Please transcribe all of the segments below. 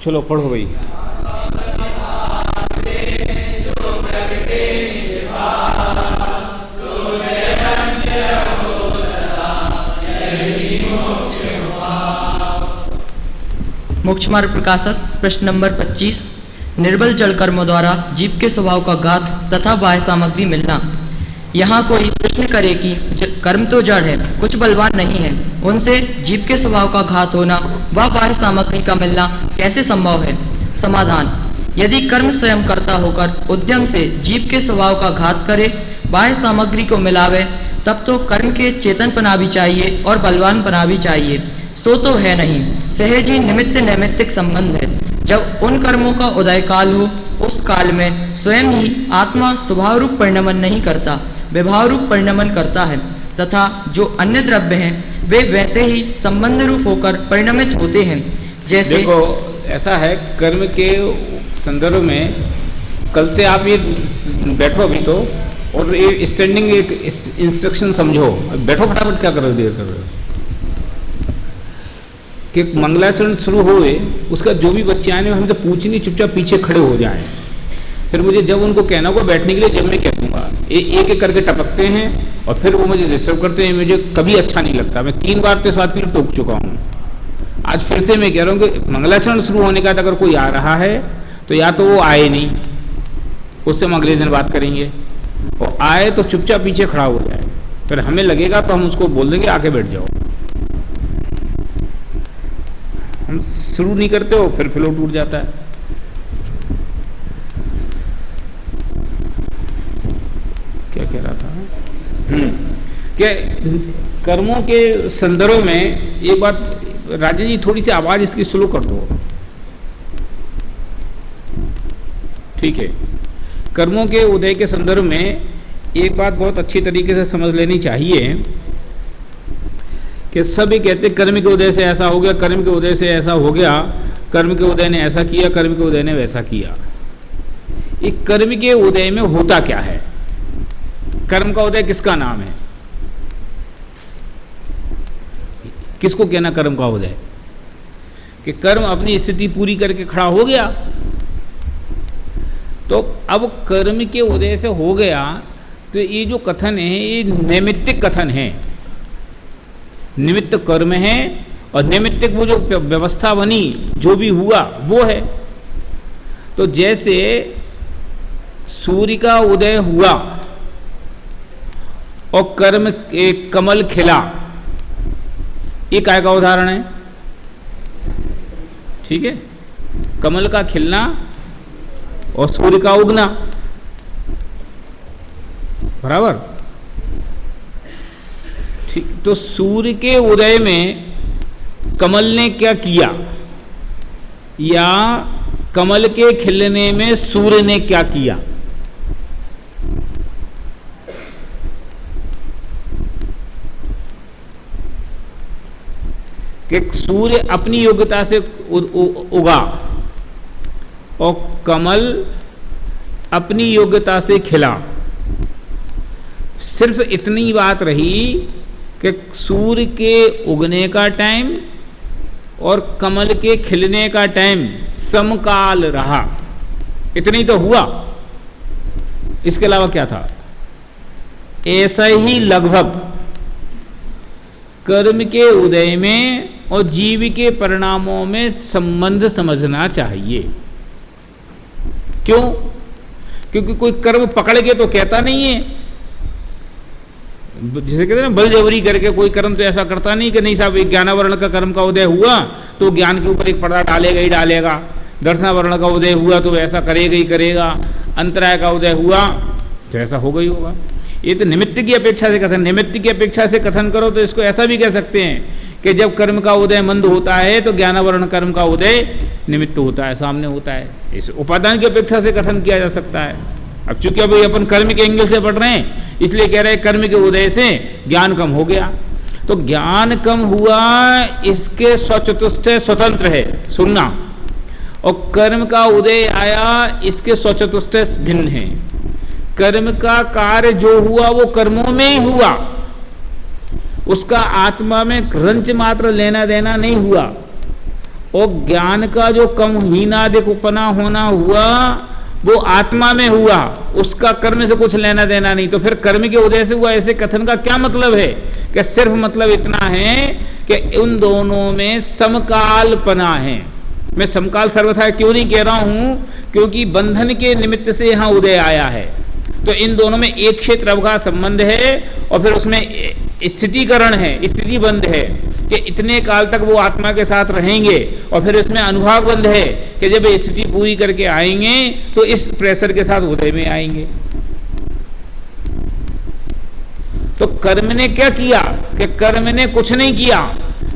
चलो पढ़ो भाई। मोक्ष मार्ग प्रकाशक प्रश्न नंबर 25। निर्बल जड़ कर्मों द्वारा जीव के स्वभाव का घात तथा बाह्य सामग्री मिलना। यहाँ कोई प्रश्न करे कि कर्म तो जड़ है, कुछ बलवान नहीं है, उनसे जीव के स्वभाव का घात होना व बाह्य सामग्री का मिलना कैसे संभव है? समाधान: यदि कर्म स्वयं कर्ता होकर उद्यम से जीव के स्वभाव का घात करे, बाह्य सामग्री को मिलावे, तब तो कर्म के चेतनपना भी चाहिए और बलवानपना भी चाहिए। सो तो है नहीं, सहज ही निमित्त नैमित्तिक संबंध है। जब उन कर्मों का उदय काल हो, उस काल में स्वयं ही आत्मा स्वभाव रूप परिणमन नहीं करता, विभाव रूप परिणमन करता है, तथा जो अन्य द्रव्य हैं वे वैसे ही संबंध रूप होकर परिणमित होते हैं। जैसे देखो, ऐसा है, कर्म के संदर्भ में कल से आप ये बैठो अभी तो, और ये स्टैंडिंग एक इंस्ट्रक्शन समझो। बैठो फटाफट, क्या कर रहे हो, देर कर रहे हो। कि मंगलाचरण शुरू हुए, उसका जो भी बच्चे आने हमसे पूछनी, चुपचाप पीछे खड़े हो जाएं। फिर मुझे जब उनको कहना होगा बैठने के लिए, जब मैं कह दूंगा, एक एक करके टपकते हैं और फिर वो मुझे डिस्टर्ब करते हैं। मुझे कभी अच्छा नहीं लगता। मैं 3 बार तो इस बात के लिए टोक चुका हूँ। आज फिर से मैं कह रहा हूँ कि मंगलाचरण शुरू होने का अगर कोई आ रहा है तो या तो वो आए नहीं, उससे हम अगले दिन बात करेंगे, और आए तो चुपचाप पीछे खड़ा हो जाए। फिर हमें लगेगा तो हम उसको बोल देंगे आके बैठ जाओ। हम शुरू नहीं करते हो, फिर फ्लो टूट जाता है। क्या कह रहा था? क्या कर्मों के संदर्भ में एक बात, राजा जी थोड़ी सी आवाज इसकी स्लो कर दो, ठीक है। कर्मों के उदय के संदर्भ में एक बात बहुत अच्छी तरीके से समझ लेनी चाहिए कि सभी कहते कर्म के उदय से ऐसा हो गया, कर्म के उदय से ऐसा हो गया, कर्म के उदय ने ऐसा किया, कर्म के उदय ने वैसा किया। ये कर्म के उदय में होता क्या है? कर्म का उदय किसका नाम है? किसको कहना कर्म का उदय? कि कर्म अपनी स्थिति पूरी करके खड़ा हो गया। तो अब कर्म के उदय से हो गया, तो ये जो कथन है ये नैमित्तिक कथन है। निमित्त कर्म है और नैमित्तिक वो जो व्यवस्था बनी, जो भी हुआ वो है। तो जैसे सूर्य का उदय हुआ और कर्म एक कमल खिला, ये काय का उदाहरण है, ठीक है। कमल का खिलना और सूर्य का उगना, बराबर, ठीक। तो सूर्य के उदय में कमल ने क्या किया, या कमल के खिलने में सूर्य ने क्या किया? कि सूर्य अपनी योग्यता से उगा और कमल अपनी योग्यता से खिला। सिर्फ इतनी बात रही कि सूर्य के उगने का टाइम और कमल के खिलने का टाइम समकाल रहा, इतनी तो हुआ। इसके अलावा क्या था? ऐसा ही लगभग कर्म के उदय में और जीव के परिणामों में संबंध समझना चाहिए। क्यों? क्योंकि कोई कर्म पकड़ के तो कहता नहीं है। जैसे कहते हैं ना, बल जबरी करके कोई कर्म तो ऐसा करता नहीं कि नहीं साहब, एक ज्ञानावरण का कर्म का उदय हुआ तो ज्ञान के ऊपर एक पर्दा डालेगा ही डालेगा, दर्शनावरण का उदय हुआ तो ऐसा करेगा ही करेगा, अंतराय का उदय हुआ तो ऐसा होगा ही होगा। ये तो निमित्त की अपेक्षा से कथन, निमित्त की अपेक्षा से कथन करो तो इसको ऐसा भी कह सकते हैं कि जब कर्म का उदय मंद होता है तो ज्ञानावरण कर्म का उदय निमित्त होता है, सामने होता है। इस उपादान की अपेक्षा से कथन किया जा सकता है। अब चूंकि अभी अपन कर्म के एंगल से पढ़ रहे हैं, इसलिए कह रहे हैं कर्म के उदय से ज्ञान कम हो गया। तो ज्ञान कम हुआ, इसके स्वचतुष्टय स्वतंत्र है सुनना, और कर्म का उदय आया, इसके स्वचतुष्टय भिन्न है। कर्म का कार्य जो हुआ वो कर्मों में ही हुआ, उसका आत्मा में रंच मात्र लेना देना नहीं हुआ। और ज्ञान का जो कम हीनादिकपना होना हुआ वो आत्मा में हुआ, उसका कर्म से कुछ लेना देना नहीं। तो फिर कर्म के उदय से हुआ ऐसे कथन का क्या मतलब है? कि सिर्फ मतलब इतना है कि उन दोनों में समकालपना है। मैं समकाल सर्वथा क्यों नहीं कह रहा हूं? क्योंकि बंधन के निमित्त से यहां उदय आया है, तो इन दोनों में एक क्षेत्र अवघा संबंध है और फिर उसमें स्थितिकरण है, स्थिति बंध है कि इतने काल तक वो आत्मा के साथ रहेंगे, और फिर इसमें अनुभाग बंध है कि जब स्थिति पूरी करके आएंगे तो इस प्रेशर के साथ उदय में आएंगे। तो कर्म ने क्या किया कि कर्म ने कुछ नहीं किया,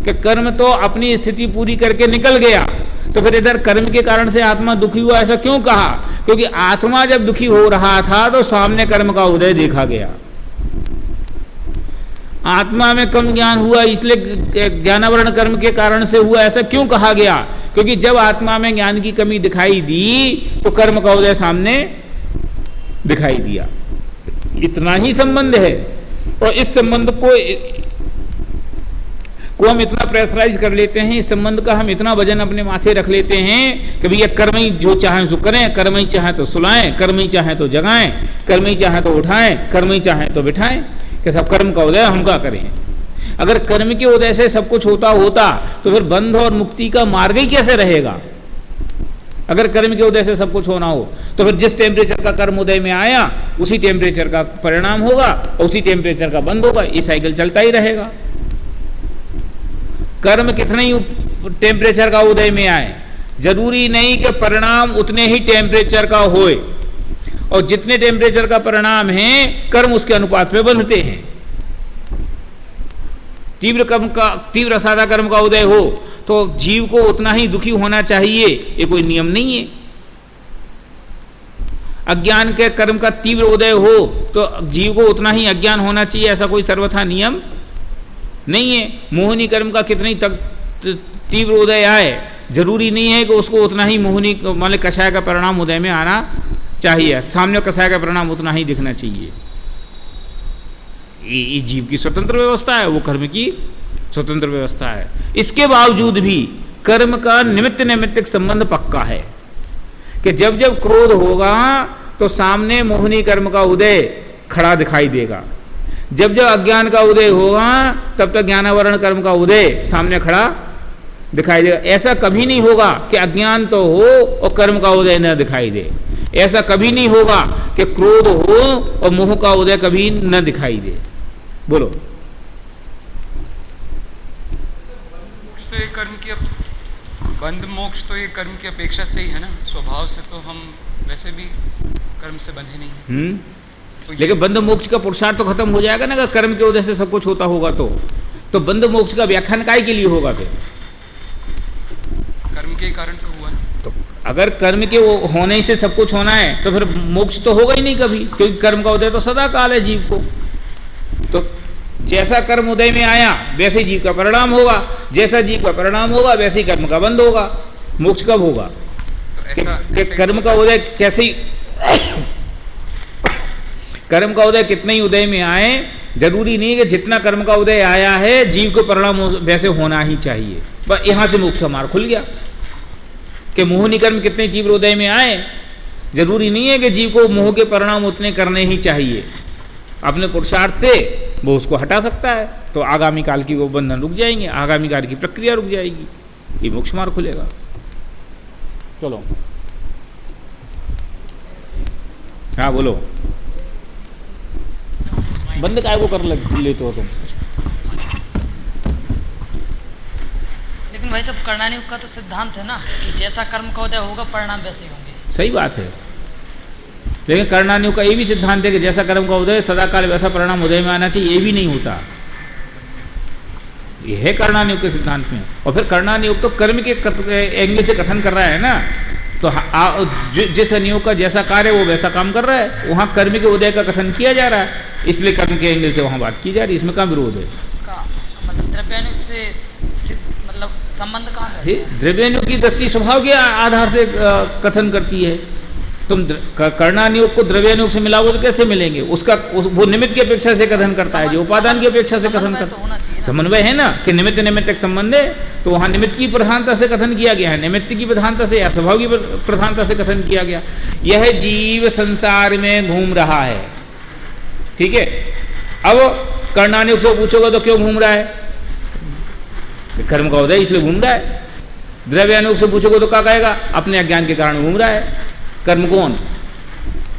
कि कर्म तो अपनी स्थिति पूरी करके निकल गया। तो फिर इधर कर्म के कारण से आत्मा दुखी हुआ, ऐसा क्यों कहा? क्योंकि आत्मा जब दुखी हो रहा था तो सामने कर्म का उदय देखा गया। आत्मा में कम ज्ञान हुआ इसलिए ज्ञानावरण कर्म के कारण से हुआ, ऐसा क्यों कहा गया? क्योंकि जब आत्मा में ज्ञान की कमी दिखाई दी तो कर्म का उदय सामने दिखाई दिया। इतना ही संबंध है, और इस संबंध को हम इतना प्रेशराइज कर लेते हैं, इस संबंध का हम इतना वजन अपने माथे रख लेते हैं कि भैया कर्म ही जो चाहे सो करें, कर्म ही चाहे तो सुलाएं, कर्म ही चाहे तो जगाएं, कर्म ही चाहे तो उठाएं, कर्म ही चाहे तो बिठाएं, कि सब कर्म का उदय हम क्या करें। अगर कर्म के उदय से सब कुछ होता तो फिर बंध और मुक्ति का मार्ग ही कैसे रहेगा? अगर कर्म के उदय से सब कुछ होना हो तो फिर जिस टेम्परेचर का कर्म उदय में आया उसी टेम्परेचर का परिणाम होगा और उसी टेम्परेचर का बंद होगा, ये साइकिल चलता ही रहेगा। कर्म कितने ही टेम्परेचर का उदय में आए, जरूरी नहीं कि परिणाम उतने ही टेम्परेचर का होए, और जितने टेम्परेचर का परिणाम है कर्म उसके अनुपात में बंधते हैं। तीव्र सादा कर्म का उदय हो तो जीव को उतना ही दुखी होना चाहिए, ये कोई नियम नहीं है। अज्ञान के कर्म का तीव्र उदय हो तो जीव को उतना ही अज्ञान होना चाहिए, ऐसा कोई सर्वथा नियम नहीं है। मोहिनी कर्म का कितनी तक तीव्र उदय आए, जरूरी नहीं है कि उसको उतना ही मोहिनी मान कषाय का परिणाम उदय में आना चाहिए, सामने कषाय का परिणाम उतना ही दिखना चाहिए। ये जीव की स्वतंत्र व्यवस्था है, वो कर्म की स्वतंत्र व्यवस्था है। इसके बावजूद भी कर्म का निमित्त नैमित्तिक संबंध पक्का है कि जब जब क्रोध होगा तो सामने मोहिनी कर्म का उदय खड़ा दिखाई देगा, जब जब अज्ञान का उदय होगा तब तक ज्ञानावरण कर्म का उदय सामने खड़ा दिखाई देगा। ऐसा कभी नहीं होगा कि अज्ञान तो हो और कर्म का उदय न दिखाई दे, ऐसा कभी नहीं होगा कि क्रोध हो और मोह का उदय कभी न दिखाई दे। बोलो। तो ये कर्म की बंध मोक्ष तो ये कर्म की अपेक्षा से ही है ना, स्वभाव से तो हम वैसे भी कर्म से बंधे नहीं हैं। तो लेकिन बंध मोक्ष का पुरुषार्थ तो खत्म हो जाएगा ना, अगर कर्म के उदय से सब कुछ होता होगा तो बंध मोक्ष का व्याख्यान काय के लिए होगा? फिर कर्म के कारण तो हुआ ना। तो अगर कर्म के होने से सब कुछ होना है तो फिर मोक्ष तो होगा ही नहीं कभी, क्योंकि कर्म का उदय तो सदा काल है जीव को। तो जैसा कर्म उदय में आया वैसे जीव का परिणाम होगा, जैसा जीव का परिणाम होगा वैसे ही कर्म का बंद होगा। मोक्ष कब होगा? तो ऐसा कर्म का उदय कैसे ही कर्म का उदय कितने ही उदय में आए, जरूरी नहीं कि जितना कर्म का उदय आया है जीव को परिणाम वैसे होना ही चाहिए। बस यहां से मोक्ष का मार्ग खुल गया कि मोहिनी कर्म कितने तीव्र उदय में आए, जरूरी नहीं है कि जीव को मोह के परिणाम उतने करने ही चाहिए। अपने पुरुषार्थ से वो उसको हटा सकता है, तो आगामी काल की वो बंधन रुक जाएंगे, आगामी काल की प्रक्रिया रुक जाएगी, ये मोक्ष मार्ग खुलेगा। चलो हाँ बोलो। बंद काय को कर लेते हो तुम? लेकिन भाई सब कर्णानियुग का तो सिद्धांत है ना कि जैसा कर्म का उदय होगा परिणाम वैसे ही होंगे। सही बात है, लेकिन कर्णानियुग का ये भी सिद्धांत है कि जैसा कर्म का उदय सदाकाल वैसा परिणाम उदय में आना चाहिए, ये भी नहीं होता। ये है कर्णानियुग के सिद्धांत में। और फिर कर्णानियुग तो कर्म के एंगल से कथन कर रहा है ना, तो जिस नियोग का जैसा कार्य वो वैसा काम कर रहा है, वहां कर्म के उदय का कथन किया जा रहा है, इसलिए कर्म के एंगल से वहां बात की जा रही है। इसमें कहाँ विरोध है? इसका मतलब द्रव्यानुग से मतलब संबंध कहाँ है? द्रव्यानुग की दृष्टि स्वभाव के आधार से कथन करती है, तुम कर्णानुयोग को द्रव्यानुयोग से मिलाओ तो कैसे मिलेंगे? वो निमित्त की अपेक्षा से कथन करता है, जो उपादान की अपेक्षा से कथन करता है। समन्वय है ना कि निमित्त निमित्त एक संबंध है, तो वहां निमित्त की प्रधानता से कथन किया गया है, निमित्त की प्रधानता से या स्वभाव की प्रधानता से कथन किया गया। यह जीव संसार में घूम रहा है, ठीक है। अब कर्णानुयोग से पूछोगे तो क्यों घूम रहा है? कर्म का उदय इसलिए घूम रहा है। द्रव्यानुयोग से पूछोगे तो क्या कहेगा? अपने अज्ञान के कारण घूम रहा है। कर्म कौन?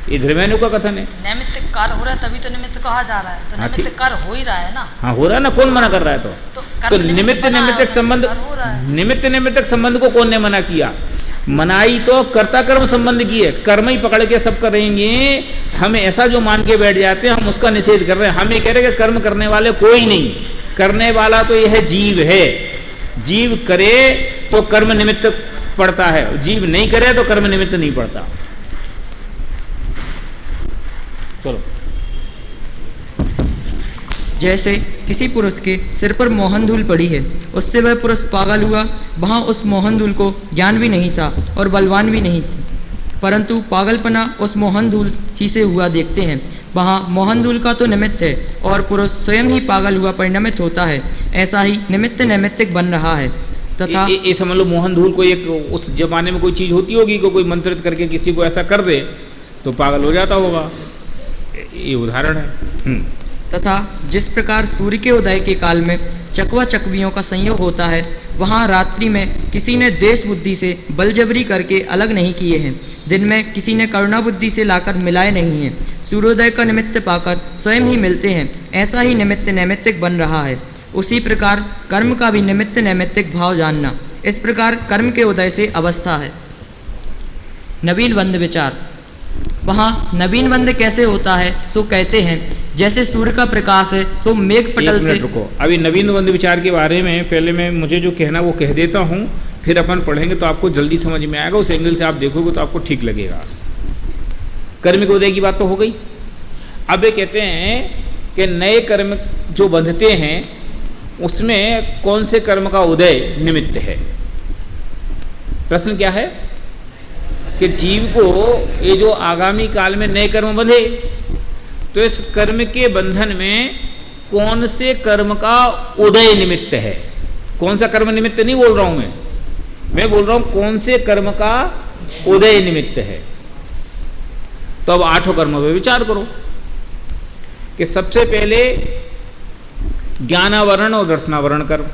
ये द्रव्यानुयोग का कथन है। निमित्त कार्य हो रहा है तभी तो निमित्त कहा जा रहा है, तो निमित्त कार्य हो ही रहा है ना। हाँ हो रहा है ना, कौन मना कर रहा है? तो निमित्त निमित्तक संबंध, निमित्त निमित्तक संबंध को कौन ने मना किया? मनाई तो कर्ता कर्म संबंध की है। कर्म ही पकड़ के सब करेंगे, हम ऐसा जो मान के बैठ जाते हैं, हम उसका निषेध कर रहे हैं। हम ये कह रहे हैं कि कर्म करने वाले कोई नहीं, करने वाला तो यह जीव है। जीव करे तो कर्म निमित्त पड़ता है, जीव नहीं करे तो कर्म निमित्त नहीं पड़ता। चलो, जैसे किसी पुरुष के सिर पर मोहन धूल पड़ी है, उससे वह पुरुष पागल हुआ। वहाँ उस मोहन धूल को ज्ञान भी नहीं था और बलवान भी नहीं थी, परंतु पागलपना उस मोहन धूल ही से हुआ देखते हैं। वहाँ मोहन धूल का तो निमित्त है और पुरुष स्वयं ही पागल हुआ परिणमित होता है। ऐसा ही निमित्त नैमित्तिक बन रहा है। तथा ये समझ लो, मोहन धूल को एक उस जमाने में कोई चीज होती होगी कि कोई मंत्रित करके किसी को ऐसा कर दे तो पागल हो जाता होगा, ये उदाहरण है। तथा जिस प्रकार सूर्य के उदय के काल में चकवा चकवियों का संयोग होता है, वहाँ रात्रि में किसी ने देश बुद्धि से बलजबरी करके अलग नहीं किए हैं, दिन में किसी ने करुणा बुद्धि से लाकर मिलाए नहीं हैं। सूर्योदय का निमित्त पाकर स्वयं ही मिलते हैं। ऐसा ही निमित्त नैमित्तिक बन रहा है। उसी प्रकार कर्म का भी निमित्त नैमित्तिक भाव जानना, इस प्रकार कर्म के उदय से अवस्था है। नवीन बंध विचार। वहाँ नवीन बंध कैसे होता है सो कहते हैं, जैसे सूर्य का प्रकाश है सो मेघ पटल से। रुको, अभी नवीन बंध विचार के बारे में पहले मैं मुझे जो कहना वो कह देता हूँ, फिर अपन पढ़ेंगे तो आपको जल्दी समझ में आएगा। उस एंगल से आप देखोगे तो आपको ठीक लगेगा। कर्म के उदय की बात तो हो गई। अब ये कहते हैं कि नए कर्म जो बंधते हैं उसमें कौन से कर्म का उदय निमित्त है। प्रश्न क्या है कि जीव को ये जो आगामी काल में नए कर्म बंधे, तो इस कर्म के बंधन में कौन से कर्म का उदय निमित्त है। कौन सा कर्म निमित्त नहीं बोल रहा हूं मैं बोल रहा हूं कौन से कर्म का उदय निमित्त है। तो अब 8 कर्मों पे विचार करो कि सबसे पहले ज्ञानावरण और दर्शनावरण कर्म।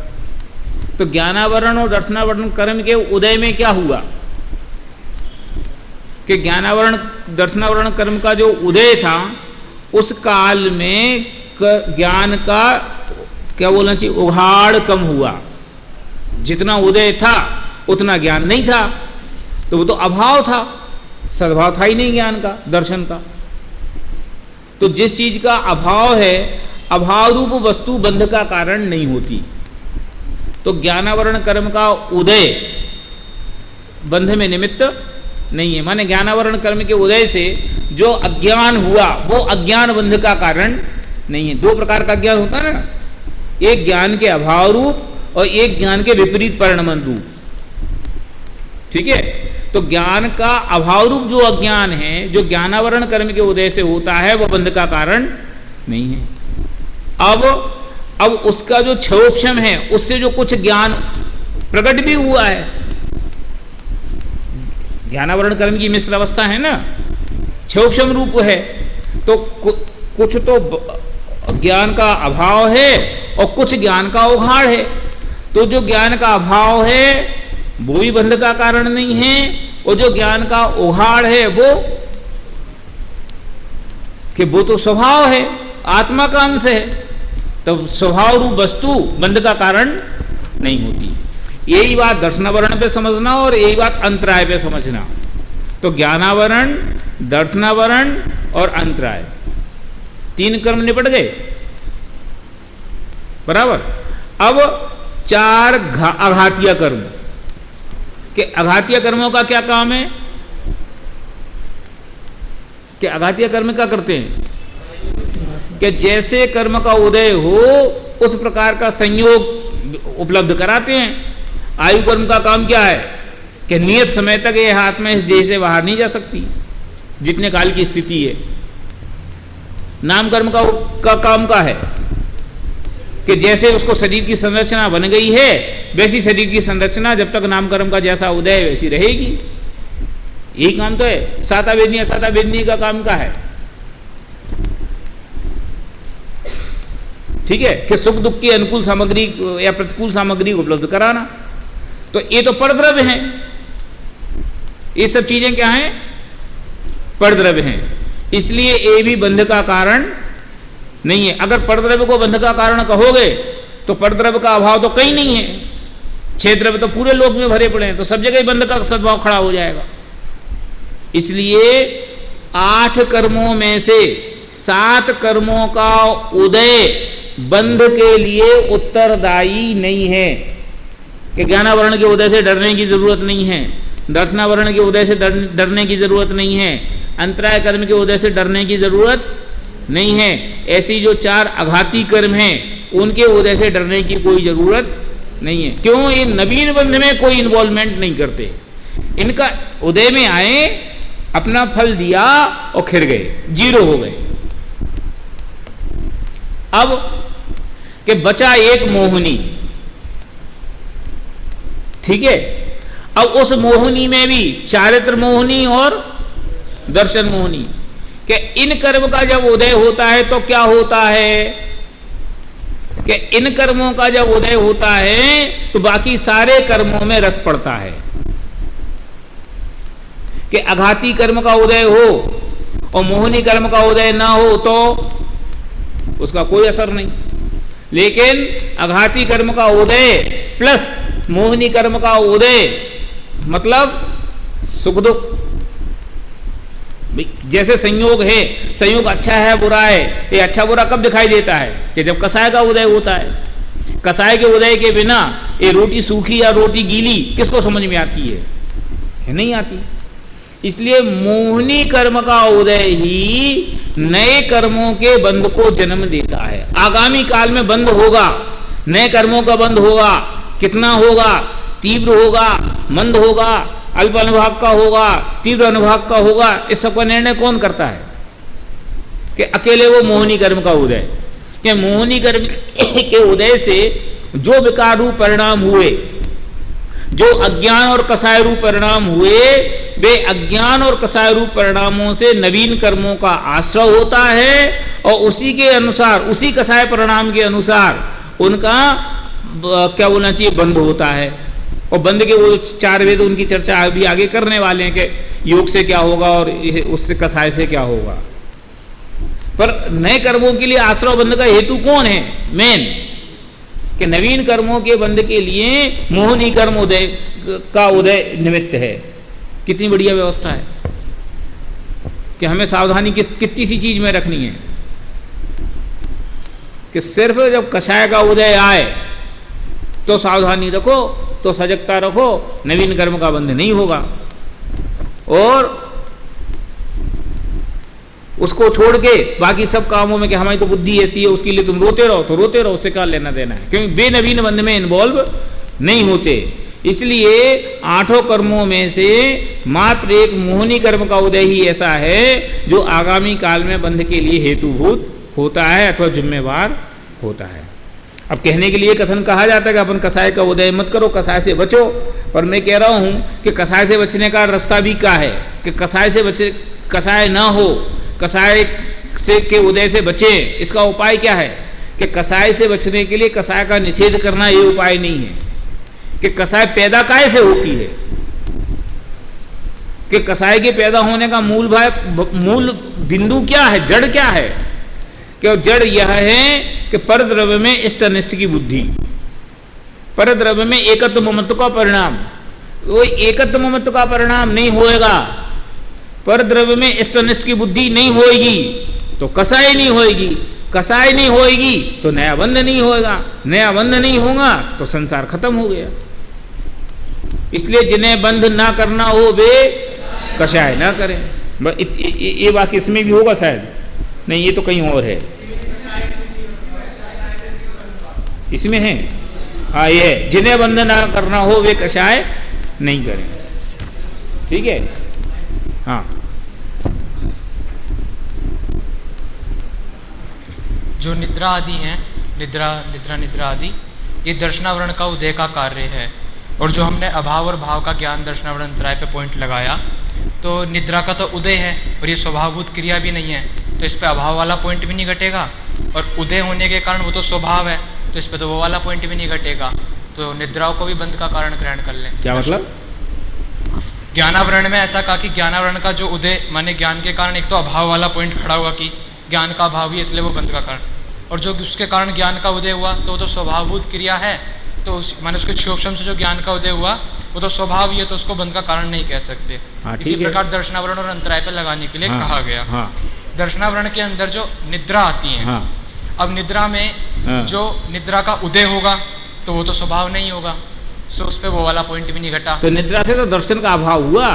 तो ज्ञानावरण और दर्शनावरण कर्म के उदय में क्या हुआ कि ज्ञानावरण दर्शनावरण कर्म का जो उदय था उस काल में ज्ञान का क्या बोलना चाहिए, उघाड़ कम हुआ। जितना उदय था उतना ज्ञान नहीं था, तो वो तो अभाव था, सद्भाव था ही नहीं ज्ञान का, दर्शन का। तो जिस चीज का अभाव है, अभाव रूप वस्तु बंध का कारण नहीं होती। तो ज्ञानावरण कर्म का उदय बंध में निमित्त नहीं है। माने ज्ञानावरण कर्म के उदय से जो अज्ञान हुआ वो अज्ञान बंध का कारण नहीं है। 2 प्रकार का ज्ञान होता है ना, एक ज्ञान के अभाव रूप और एक ज्ञान के विपरीत परिणमन रूप, ठीक है। तो ज्ञान का अभाव रूप जो अज्ञान है, जो ज्ञानावरण कर्म के उदय से होता है, वो बंध का कारण नहीं है। अब उसका जो क्षयोपशम है, उससे जो कुछ ज्ञान प्रकट भी हुआ है, ज्ञानावरण कर्म की मिश्र अवस्था है ना, क्षयोपशम रूप है, तो कुछ तो ज्ञान का अभाव है और कुछ ज्ञान का उघाड़ है। तो जो ज्ञान का अभाव है वो भी बंध का कारण नहीं है, और जो ज्ञान का उघाड़ है वो तो स्वभाव है, आत्मा का अंश है। तो स्वभाव रूप वस्तु बंध का कारण नहीं होती। यही बात दर्शनावरण पे समझना और यही बात अंतराय पे समझना। तो ज्ञानावरण, दर्शनावरण और अंतराय, 3 कर्म निपट गए, बराबर। अब 4 आघातीय कर्म के आघातीय कर्मों का क्या काम है कि आघातीय कर्म क्या करते हैं कि जैसे कर्म का उदय हो उस प्रकार का संयोग उपलब्ध कराते हैं। आयु कर्म का काम क्या है कि नियत समय तक ये आत्मा इस देह से बाहर नहीं जा सकती, जितने काल की स्थिति है। नाम कर्म का काम का है कि जैसे उसको शरीर की संरचना बन गई है वैसी शरीर की संरचना जब तक नाम कर्म का जैसा उदय वैसी रहेगी। यही काम तो है। साता वेदनीय का काम का है, ठीक है, कि सुख दुख की अनुकूल सामग्री या प्रतिकूल सामग्री उपलब्ध कराना। तो ये तो परद्रव्य हैं, ये सब चीजें क्या हैं? परद्रव्य हैं। इसलिए ये भी बंध का कारण नहीं है। अगर परद्रव्य को बंध का कारण कहोगे तो परद्रव्य का अभाव तो कहीं नहीं है। 6 द्रव्य तो पूरे लोक में भरे पड़े हैं, तो सब जगह बंध का सद्भाव खड़ा हो जाएगा। इसलिए 8 कर्मों में से 7 कर्मों का उदय बंध के लिए उत्तरदायी नहीं है। कि ज्ञानावरण के उदय से डरने की जरूरत नहीं है, दर्शनावरण के उदय से डरने की जरूरत नहीं है, अंतराय कर्म के उदय से डरने की जरूरत नहीं है। ऐसी जो 4 आघाती कर्म हैं उनके उदय से डरने की कोई जरूरत नहीं है। क्यों? ये नवीन बंध में कोई इन्वॉल्वमेंट नहीं करते। इनका उदय में आए, अपना फल दिया और खिर गए, जीरो हो गए। अब कि बचा एक मोहिनी, ठीक है। अब उस मोहिनी में भी चारित्र मोहिनी और दर्शन मोहिनी, कि इन कर्म का जब उदय होता है तो क्या होता है कि इन कर्मों का जब उदय होता है तो बाकी सारे कर्मों में रस पड़ता है। कि आघाती कर्म का उदय हो और मोहिनी कर्म का उदय ना हो तो उसका कोई असर नहीं। लेकिन आघाती कर्म का उदय प्लस मोहिनी कर्म का उदय मतलब सुख दुख। जैसे संयोग है, संयोग अच्छा है बुरा है, ये अच्छा बुरा कब दिखाई देता है? कि जब कसाय का उदय होता है। कसाय के उदय के बिना ये रोटी सूखी या रोटी गीली किसको समझ में आती है? नहीं आती। इसलिए मोहिनी कर्म का उदय ही नए कर्मों के बंध को जन्म देता है। आगामी काल में बंध होगा, नए कर्मों का बंध होगा। कितना होगा? तीव्र होगा, मंद होगा, अल्प अनुभाग का होगा, तीव्र अनुभाग का होगा। इस सब का निर्णय कौन करता है? कि अकेले वो मोहिनी कर्म का उदय। कि मोहिनी कर्म के उदय से जो विकार रूप परिणाम हुए, जो अज्ञान और कसाय रूप परिणाम हुए, वे अज्ञान और कसाय रूप परिणामों से नवीन कर्मों का आश्रय होता है और उसी के अनुसार, उसी कसाय परिणाम के अनुसार उनका क्या बोलना चाहिए, बंध होता है। और बंध के वो 4 वेद उनकी चर्चा अभी आगे करने वाले हैं कि योग से क्या होगा और उससे कसाय से क्या होगा। पर नए कर्मों के लिए आश्रय बंध का हेतु कौन है? मेन कि नवीन कर्मों के बंध के लिए मोहिनी कर्म उदय का उदय निमित्त है। कितनी बढ़िया व्यवस्था है कि हमें सावधानी कितनी सी चीज में रखनी है कि सिर्फ जब कषाय का उदय आए तो सावधानी रखो, तो सजगता रखो, नवीन कर्म का बंध नहीं होगा। और उसको छोड़ के बाकी सब कामों में कि हमारी तो बुद्धि ऐसी है, उसके लिए तुम रोते रहो, तो रोते रहो, उससे क्या लेना देना है, क्योंकि वे नवीन बंध में इन्वॉल्व नहीं होते। इसलिए 8 कर्मों में से मात्र एक मोहिनी कर्म का उदय ही ऐसा है जो आगामी काल में बंध के लिए हेतुभूत होता है अथवा जिम्मेवार होता है। अब कहने के लिए कथन कहा जाता है कि अपन कसाय का उदय मत करो, कसाय से बचो, पर मैं कह रहा हूं कि कसाय से बचने का रास्ता भी क्या है कि कसाय से बचे, कसाय ना हो, कसाय से के उदय से बचे। इसका उपाय क्या है कि कसाय से बचने के लिए कसाय का निषेध करना ये उपाय नहीं है कि कसाय पैदा काहे से होती है, कि कसाय के पैदा होने का मूल बिंदु क्या है, जड़ क्या है, कि जड़ यह है कि परद्रव्य में इष्ट अनिष्ट की बुद्धि, परद्रव्य में एकत्व ममत्व का परिणाम। वो एकत्व ममत्व का परिणाम नहीं होएगा, परद्रव्य में इष्ट अनिष्ट की बुद्धि नहीं होएगी तो कसाय नहीं होएगी, कसाय नहीं होएगी तो नया बंध नहीं होएगा, नया बंध नहीं होगा तो संसार खत्म हो गया। इसलिए जिन्हें बंध ना करना हो वे कषाय ना करें। ये वाक्य इसमें भी होगा शायद, नहीं ये तो कहीं और है, इसमें है, हाँ ये है, जिन्हें बंध ना करना हो वे कषाय नहीं करें। ठीक है, हाँ जो निद्रा आदि हैं, निद्रा आदि, ये दर्शनावरण का उदय का कार्य है। और जो हमने अभाव और भाव का ज्ञान दर्शनावरण अंतराय पे पॉइंट लगाया, तो निद्रा का तो उदय है और ये स्वभावभूत क्रिया भी नहीं है, तो इस पे अभाव वाला पॉइंट भी नहीं घटेगा। और उदय होने के कारण वो तो स्वभाव है, तो इस पे तो वो वाला पॉइंट भी नहीं घटेगा। तो निद्राओं को भी बंध का कारण ग्रहण कर लें। क्या मतलब? ज्ञानावरण में ऐसा कहा कि ज्ञानावरण का जो उदय माने ज्ञान के कारण, एक तो अभाव वाला पॉइंट खड़ा हुआ कि ज्ञान का अभाव ही इसलिए वो बंध का कारण, और जो उसके कारण ज्ञान का उदय हुआ तो वो तो स्वभावभूत क्रिया है, तो उस माने उसके क्षोभम से जो ज्ञान का उदय हुआ वो तो स्वभाव ही है, तो उसको बंध का कारण नहीं कह सकते। इसी प्रकार दर्शनावरण और अंतराय पे लगाने के लिए कहा गया। दर्शनावरण के अंदर जो निद्रा आती है, अब निद्रा में जो निद्रा का उदय होगा तो वो तो स्वभाव नहीं होगा, सो उस पे वो वाला पॉइंट भी नहीं घटा। तो निद्रा से तो दर्शन का अभाव हुआ,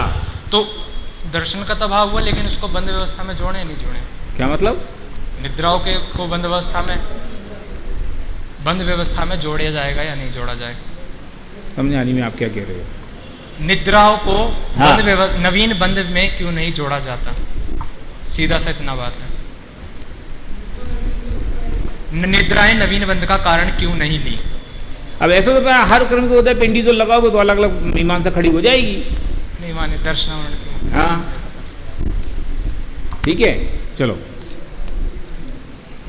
तो दर्शन का तो अभाव हुआ, लेकिन उसको बंद व्यवस्था में जोड़े नहीं जोड़े? क्या मतलब? निद्राओं के को बंद व्यवस्था में जोड़ा जाएगा या नहीं जोड़ा जाएगा? समझा नहीं मैं आप क्या कह रहे हो। निद्राओं को नवीन बंद में क्यों नहीं जोड़ा जाता? सीधा सा इतना बात है, निद्राएं नवीन बंद का कारण क्यों नहीं ली? अब ऐसा तो हर क्रम के उदय पिंडी जो लगाओगे तो अलग अलग मीमांसा खड़ी हो जाएगी। नहीं माने दर्शनावरण क्यों? हाँ ठीक है, चलो।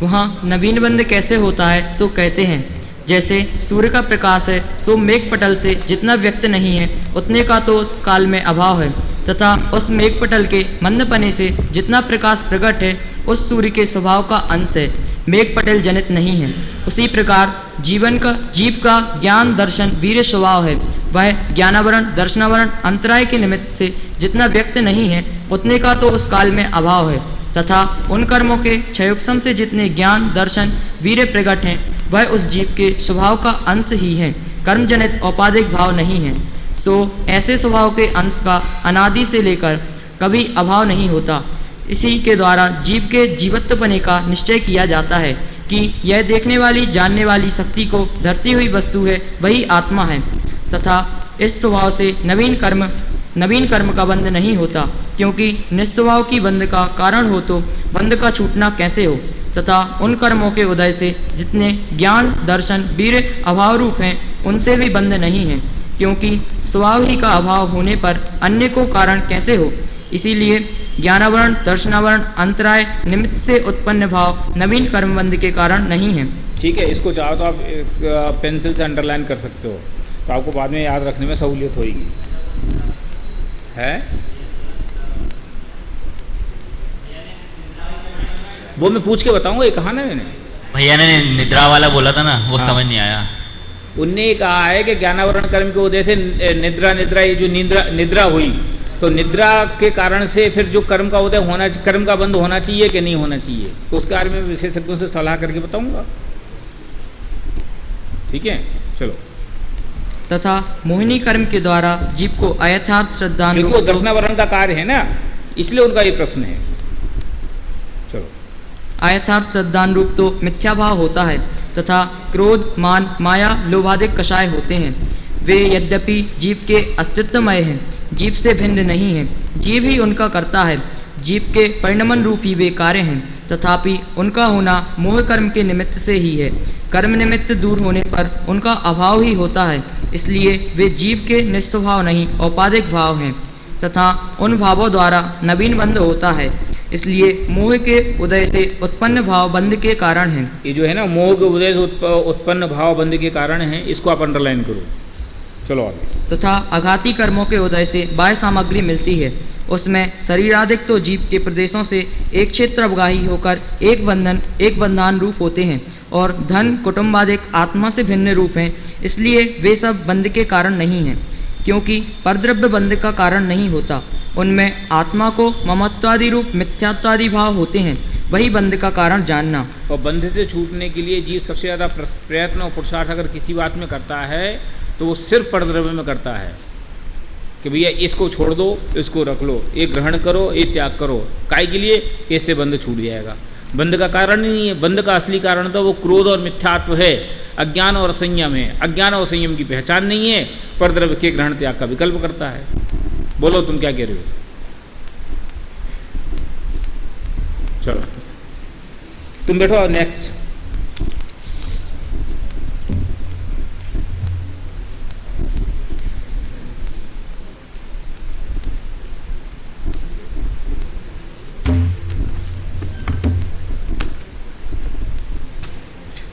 वहाँ नवीन बंध कैसे होता है सो कहते हैं, जैसे सूर्य का प्रकाश है सो मेघ पटल से जितना व्यक्त नहीं है उतने का तो उस काल में अभाव है, तथा उस मेघ पटल के मंदपने से जितना प्रकाश प्रकट है उस सूर्य के स्वभाव का अंश है, मेघ पटल जनित नहीं है। उसी प्रकार जीव का ज्ञान दर्शन वीर्य स्वभाव है, वह ज्ञानावरण दर्शनावरण अंतराय के निमित्त से जितना व्यक्त नहीं है उतने का तो उस काल में अभाव है, तथा उन कर्मों के क्षयोपम से जितने ज्ञान दर्शन वीर्य प्रकट हैं वह उस जीव के स्वभाव का अंश ही है, कर्म जनित औपाधिक भाव नहीं है। सो ऐसे स्वभाव के अंश का अनादि से लेकर कभी अभाव नहीं होता। इसी के द्वारा जीव के जीवत्वपने का निश्चय किया जाता है कि यह देखने वाली जानने वाली शक्ति को धरती हुई वस्तु है, वही आत्मा है, तथा इस स्वभाव से नवीन कर्म का बंध नहीं होता, क्योंकि निस्वभाव की बंध का कारण हो तो बंध का छूटना कैसे हो, तथा उन कर्मों के उदय से जितने ज्ञान दर्शन वीर्य अभाव रूप हैं उनसे भी बंध नहीं है, क्योंकि स्वभाव ही का अभाव होने पर अन्य को कारण कैसे हो। इसीलिए ज्ञानावरण दर्शनावरण अंतराय निमित्त से उत्पन्न भाव नवीन कर्मबंध के कारण नहीं है। ठीक है, इसको चाहो तो आप पेंसिल से अंडरलाइन कर सकते हो, तो आपको बाद में याद रखने में सहूलियत होगी। है वो मैं पूछ के बताऊंगा, ये कहा ना मैंने। भैया ने निद्रा वाला बोला था ना, वो समझ नहीं आया। उनने कहा है कि ज्ञानावरण कर्म के उदय से निद्रा ये जो निद्रा हुई, तो निद्रा के कारण से फिर जो कर्म का उदय होना, कर्म का बंध होना चाहिए कि नहीं होना चाहिए, तो उसके बारे में विशेषज्ञों से सलाह करके बताऊंगा। ठीक है, चलो। तथा मोहिनी कर्म के द्वारा जीव को अयथार्थ श्रद्धा, देखो दर्शनावरण का कार्य है ना, इसलिए उनका ये प्रश्न है। चलो। अयथार्थ श्रद्धान रूप तो मिथ्या भाव होता है, तथा क्रोध मान माया लोभादिक कषाय होते हैं। वे यद्यपि जीव के अस्तित्वमय हैं, जीव से भिन्न नहीं है, जीव ही उनका करता है, जीव के परिणमन रूप ही वे कार्य हैं, तथापि उनका होना मोह कर्म के निमित्त से ही है। कर्म निमित्त दूर होने पर उनका अभाव ही होता है, इसलिए वे जीव के निस्वभाव नहीं औपाधिक भाव हैं, तथा उन भावों द्वारा नवीन बंध होता है, इसलिए मोह के उदय से उत्पन्न भाव बंध के कारण है। ये जो है ना, मोह के उदय से उत्पन्न भाव बंध के कारण है, इसको आप अंडरलाइन करो। चलो आगे। तथा आघाती कर्मों के उदय से बाह्य सामग्री मिलती है, उसमें शरीराधिक तो जीव के प्रदेशों से एक क्षेत्र अवगाही होकर एक बंधन रूप होते हैं, और धन कुटुंबादिक आत्मा से भिन्न रूप हैं, इसलिए वे सब बंध के कारण नहीं हैं, क्योंकि परद्रव्य बंध का कारण नहीं होता। उनमें आत्मा को ममत्वादि रूप मिथ्यात्वादि भाव होते हैं, वही बंध का कारण जानना। और बंध से छूटने के लिए जीव सबसे ज़्यादा प्रयत्न और पुरुषार्थ अगर किसी बात में करता है तो वो सिर्फ परद्रव्य में करता है, कि भैया इसको छोड़ दो, इसको रख लो, ये ग्रहण करो, ये त्याग करो। काय के लिए? इससे बंध छूट जाएगा। बंध का कारण ही नहीं है, बंध का असली कारण तो वो क्रोध और मिथ्यात्व है, अज्ञान और संयम है। अज्ञान और संयम की पहचान नहीं है, परद्रव्य के ग्रहण त्याग का विकल्प करता है। बोलो तुम क्या कह रहे हो? चलो तुम बैठो, नेक्स्ट।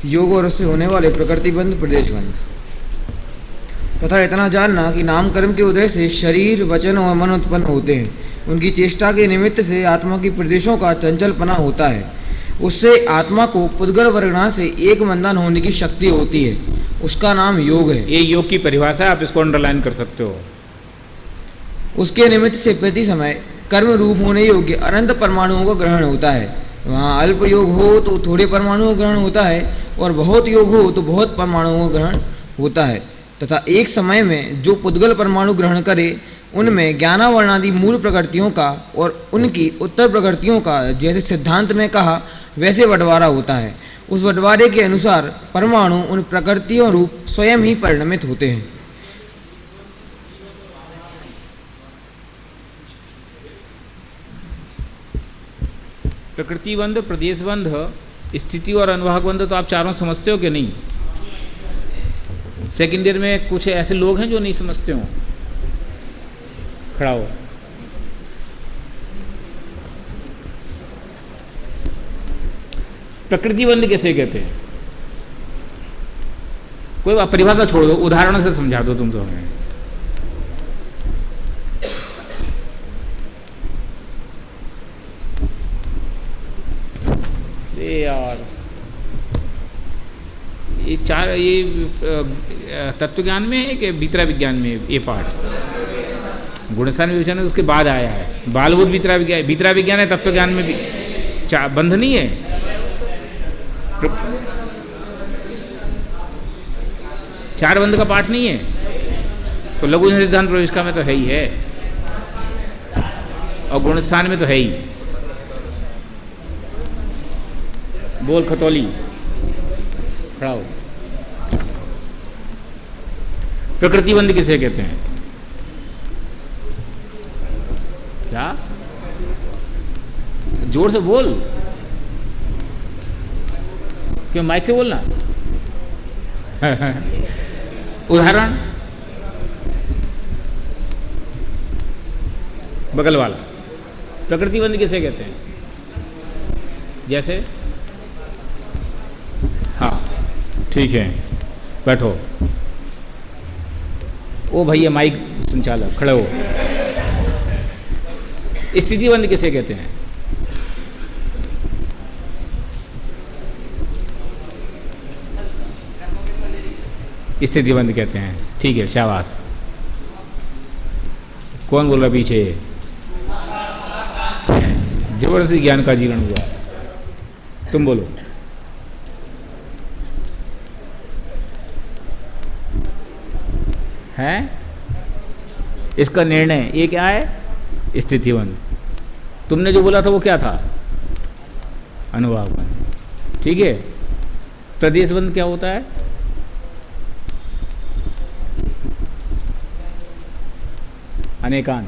योग और उससे होने वाले प्रकृतिबंध प्रदेशबंध। तथा इतना जानना कि नाम कर्म के उदय से शरीर वचन और मन उत्पन्न होते हैं। उनकी चेष्टा के निमित्त से आत्मा की प्रदेशों का चंचलपना होता है। उससे आत्मा को पुद्गल वर्गणा से एक बंधन होने की शक्ति होती है। उसका नाम योग है। ये योग की परिभाषा है, आप इसको अंडरलाइन कर सकते हो। उसके निमित्त से प्रति समय कर्म रूप होने योग्य अनंत परमाणुओं का ग्रहण होता है। वहाँ अल्प योग हो तो थोड़े परमाणुओं का ग्रहण होता है और बहुत योग हो तो बहुत परमाणुओं का ग्रहण होता है। तथा एक समय में जो पुद्गल परमाणु ग्रहण करे उनमें ज्ञानावरणादि मूल प्रकृतियों का और उनकी उत्तर प्रकृतियों का जैसे सिद्धांत में कहा वैसे बंटवारा होता है। उस बंटवारे के अनुसार परमाणु उन प्रकृतियों रूप स्वयं ही परिणमित होते हैं। प्रकृतिबंध, प्रदेशबंध, स्थिति और अनुभागबंध तो आप चारों समझते हो कि नहीं? सेकेंड ईयर में कुछ ऐसे लोग हैं जो नहीं समझते हो, खड़ा हो। प्रकृतिबंध कैसे कहते हैं? कोई परिभाषा छोड़ दो, उदाहरण से समझा दो तुम तो हमें। यार ये चार, ये तत्व ज्ञान में है कि भीतरा विज्ञान में? ये पाठ गुणस्थान विवेचन उसके बाद आया है। बालभूत भीतरा विज्ञान है, तत्व ज्ञान में भी बंध नहीं है। चार बंध का पाठ नहीं है तो लघु सिद्धांत प्रविष्का में तो है ही है, और गुणस्थान में तो है ही। बोल खतौली, खड़ा हो। प्रकृतिबंध किसे कहते हैं? क्या? जोर से बोल, क्यों माइक से बोलना? उदाहरण बगल वाला। प्रकृतिबंध किसे कहते हैं? जैसे हाँ ठीक है, बैठो। ओ भैया माइक संचालक खड़े हो। स्थितिबंध किसे कहते हैं? स्थितिबंध कहते हैं, ठीक है, शाबाश। कौन बोल रहा पीछे? जबरदस्ती ज्ञान का जीर्ण हुआ। तुम बोलो। है इसका निर्णय ये क्या है? स्थितिबंध। तुमने जो बोला था वो क्या था? अनुभागबंध। ठीक है। प्रदेशबंध क्या होता है? अनेकांत।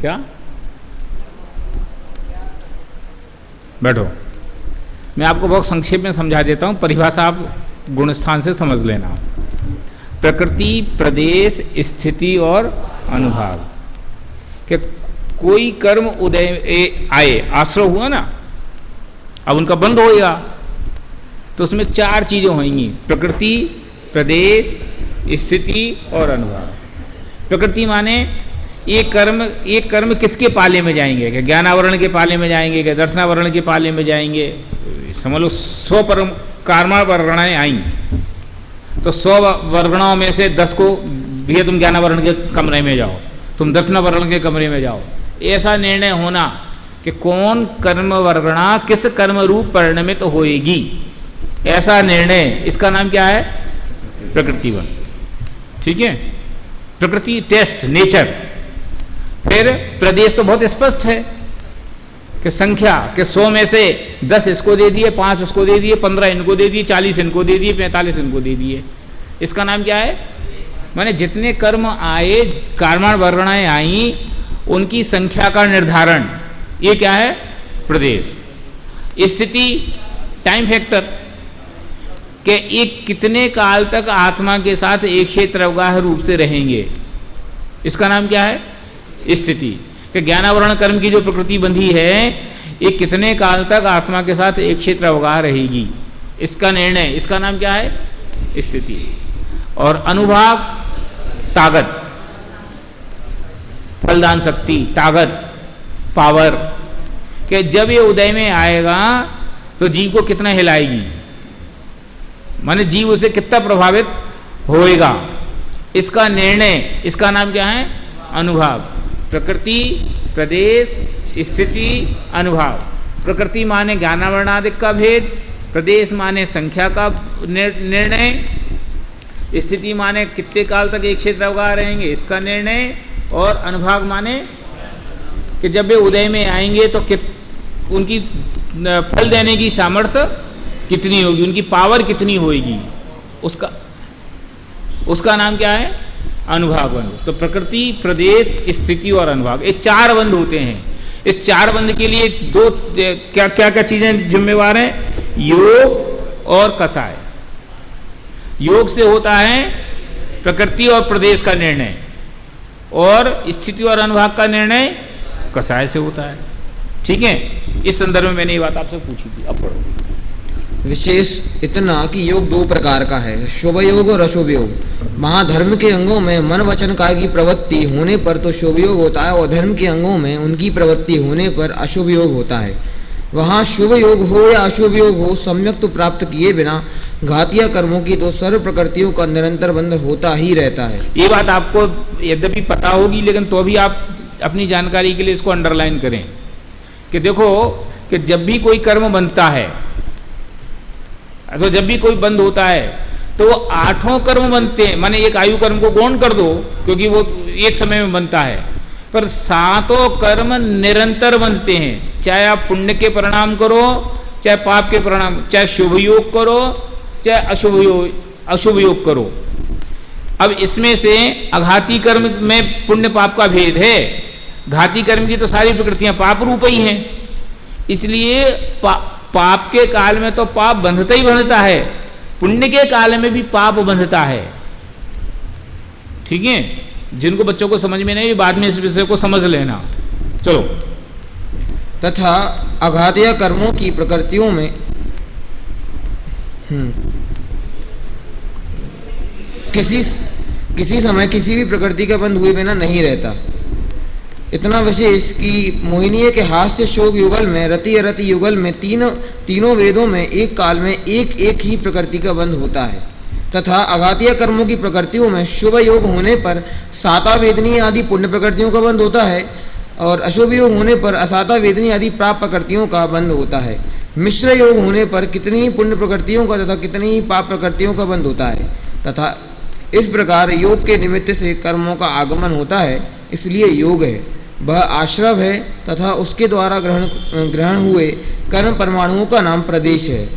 क्या? बैठो, मैं आपको बहुत संक्षेप में समझा देता हूं, परिभाषा आप गुणस्थान से समझ लेना। प्रकृति, प्रदेश, स्थिति और अनुभाग के कोई कर्म उदय आए, आश्रय हुआ ना, अब उनका बंध होएगा तो उसमें चार चीजें होंगी: प्रकृति, प्रदेश, स्थिति और अनुभाग। प्रकृति माने ये कर्म किसके पाले में जाएंगे? क्या ज्ञानावरण के पाले में जाएंगे? क्या दर्शनावरण के पाले में जाएंगे? समझ लो 100 कर्मा वर्गणाएं आई तो 100 वर्गणाओं में से 10 को भैया तुम ज्ञानावरण के कमरे में जाओ, तुम दर्शनावरण के कमरे में जाओ। ऐसा निर्णय होना कि कौन कर्म वर्गणा किस कर्म रूप परिणमित होएगी, ऐसा निर्णय, इसका नाम क्या है? प्रकृतिबंध। ठीक है। प्रकृति टेस्ट, नेचर। फिर प्रदेश तो बहुत स्पष्ट है कि संख्या के 100 में से 10 इसको दे दिए, 5 उसको दे दिए, 15 इनको दे दिए, 40 इनको दे दिए, 45 इनको दे दिए। इसका नाम क्या है? माने जितने कर्म आए, कर्माण वर्गणाएं आई, उनकी संख्या का निर्धारण, ये क्या है? प्रदेश। स्थिति टाइम फैक्टर कि एक कितने काल तक आत्मा के साथ एक क्षेत्रवगाह रूप से रहेंगे, इसका नाम क्या है? स्थिति। कि ज्ञानावरण कर्म की जो प्रकृति बंधी है, ये कितने काल तक आत्मा के साथ एक क्षेत्र अवगाह रहेगी, इसका निर्णय, इसका नाम क्या है? स्थिति। और अनुभाग ताकत, फलदान शक्ति, ताकत, पावर, कि जब ये उदय में आएगा तो जीव को कितना हिलाएगी, माने जीव उसे कितना प्रभावित होएगा, इसका निर्णय, इसका नाम क्या है? अनुभाग। प्रकृति, प्रदेश, स्थिति, अनुभाग। प्रकृति माने ज्ञानावरणादिक का भेद, प्रदेश माने संख्या का निर्णय, स्थिति माने कितने काल तक एक क्षेत्र अवगाह रहेंगे, इसका निर्णय, और अनुभाग माने कि जब वे उदय में आएंगे तो उनकी फल देने की सामर्थ्य कितनी होगी, उनकी पावर कितनी होगी, उसका नाम क्या है? अनुभाग बंध। तो प्रकृति, प्रदेश, स्थिति और अनुभाग, ये 4 बंध होते हैं। इस 4 बंध के लिए क्या क्या चीजें जिम्मेवार हैं? योग और कषाय। योग से होता है प्रकृति और प्रदेश का निर्णय, और स्थिति और अनुभाग का निर्णय कषाय से होता है। ठीक है, इस संदर्भ में मैंने ये बात आपसे पूछी थी। अब पढ़ो। विशेष इतना कि योग 2 प्रकार का है, शुभ योग और अशुभ योग। महाधर्म के अंगों में मन वचन काय की प्रवृत्ति होने पर तो शुभ योग होता है, और धर्म के अंगों में उनकी प्रवृत्ति होने पर अशुभ योग होता है। वहाँ शुभ योग हो या अशुभ योग हो, सम्यक तो प्राप्त किए बिना घातिया कर्मों की तो सर्व प्रकृतियों का निरंतर बंध होता ही रहता है। ये बात आपको यद्यपि पता होगी, लेकिन तो भी आप अपनी जानकारी के लिए इसको अंडरलाइन करें कि देखो कि जब भी कोई कर्म बनता है, तो जब भी कोई बंद होता है तो 8 कर्म बनते हैं, माने एक आयु कर्म को गौण कर दो क्योंकि वो एक समय में बनता है, पर 7 कर्म निरंतर बनते हैं। चाहे आप पुण्य के परिणाम करो, चाहे पाप के परिणाम, चाहे शुभ योग करो, चाहे अशुभ योग करो। अब इसमें से अघाती कर्म में पुण्य पाप का भेद है, घाती कर्म की तो सारी प्रकृतियां पाप रूप ही हैं, इसलिए पाप के काल में तो पाप बंधता ही बंधता है, पुण्य के काल में भी पाप बंधता है। ठीक है, जिनको बच्चों को समझ में नहीं, बाद में इस विषय को समझ लेना। चलो। तथा अघातीय कर्मों की प्रकृतियों में किसी समय किसी भी प्रकृति का बंध हुए बिना नहीं रहता। इतना विशेष कि मोहिनी के हास्य शोक युगल में, रति अरति युगल में, तीनों वेदों में एक काल में एक ही प्रकृति का बंध होता है। तथा अघातीय कर्मों की प्रकृतियों में शुभ योग होने पर साता वेदनी आदि पुण्य प्रकृतियों का बंध होता है, और अशुभ योग होने पर असाता वेदनी आदि प्राप प्रकृतियों का बंध होता है। मिश्र योग होने पर कितनी ही पुण्य प्रकृतियों का तथा कितनी ही पाप प्रकृतियों का बंध होता है। तथा इस प्रकार योग के निमित्त से कर्मों का आगमन होता है, इसलिए योग है। वह आश्रव है तथा उसके द्वारा ग्रहण हुए कर्म परमाणुओं का नाम प्रदेश है।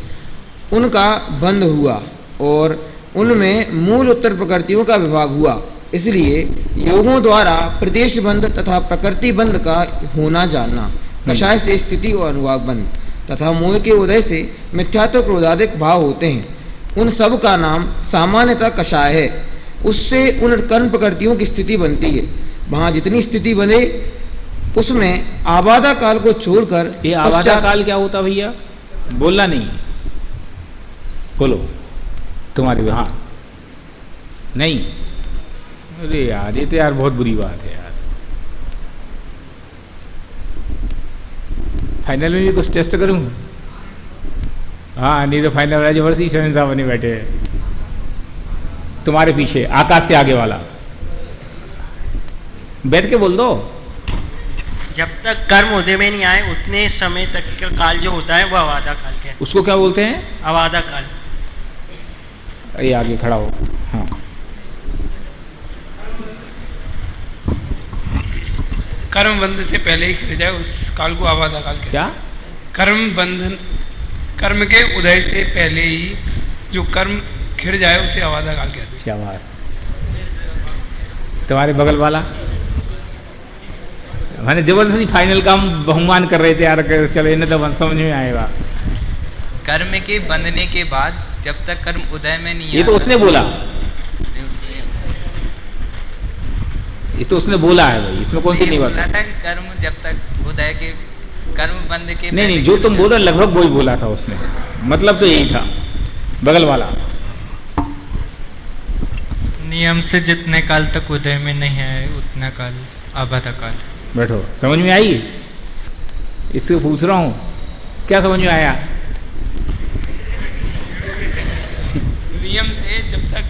उनका बंध हुआ और उनमें मूल उत्तर प्रकृतियों का विभाग हुआ, इसलिए योगों द्वारा प्रदेश बंध तथा प्रकृति बंध का होना जानना। कषाय से स्थिति और अनुभाग बंध तथा मोह के उदय से मिथ्यात्व क्रोधादिक भाव होते हैं, उन सब का नाम सामान्यतः कषाय है। उससे उन कर्म प्रकृतियों की स्थिति बनती है। वहाँ जितनी स्थिति बने उसमें आबादा काल को छोड़कर, ये आबादा काल क्या होता भैया? बोलना नहीं, बोलो तुम्हारे। हाँ नहीं, अरे यार ये तो यार बहुत बुरी बात है यार। फाइनल में भी कुछ टेस्ट करूं? हाँ, नहीं तो फाइनल वाला जबरदस्ती शहंशाह बने बैठे हैं तुम्हारे पीछे, आकाश के आगे वाला। बैठ के बोल दो। जब तक कर्म उदय में नहीं आए उतने समय तक का काल जो होता है वो अवादा काल कहते हैं। उसको क्या बोलते हैं? अवादा काल। ये आगे खड़ा हो। हाँ, कर्म बंध से पहले ही खिल जाए उस काल को अवादा काल कहते हैं। क्या? कर्म बंधन, कर्म के उदय से पहले ही जो कर्म खिर जाए उसे अवादा काल कहते हैं। शाबाश। तुम्हारे बगल वाला मैंने जबरदस्ती फाइनल का हम बहुमान कर रहे थे यार, चलो इन्हें तो समझ में आएगा। कर्म के बंधने के बाद जब तक कर्म उदय में नहीं, ये तो उसने बोला, ये तो उसने बोला है भाई, इसमें कौन सी नहीं बात था कि कर्म जब तक उदय के कर्म बंध बंद के नहीं, जो तुम बोल रहे लगभग वही बोला था उसने, मतलब तो यही था बगल वाला। नियम से जितने काल तक उदय में नहीं है उतना काल आबादा काल। बैठो, समझ में आई? इससे पूछ रहा हूँ, क्या समझ में आया? नियम से जब तक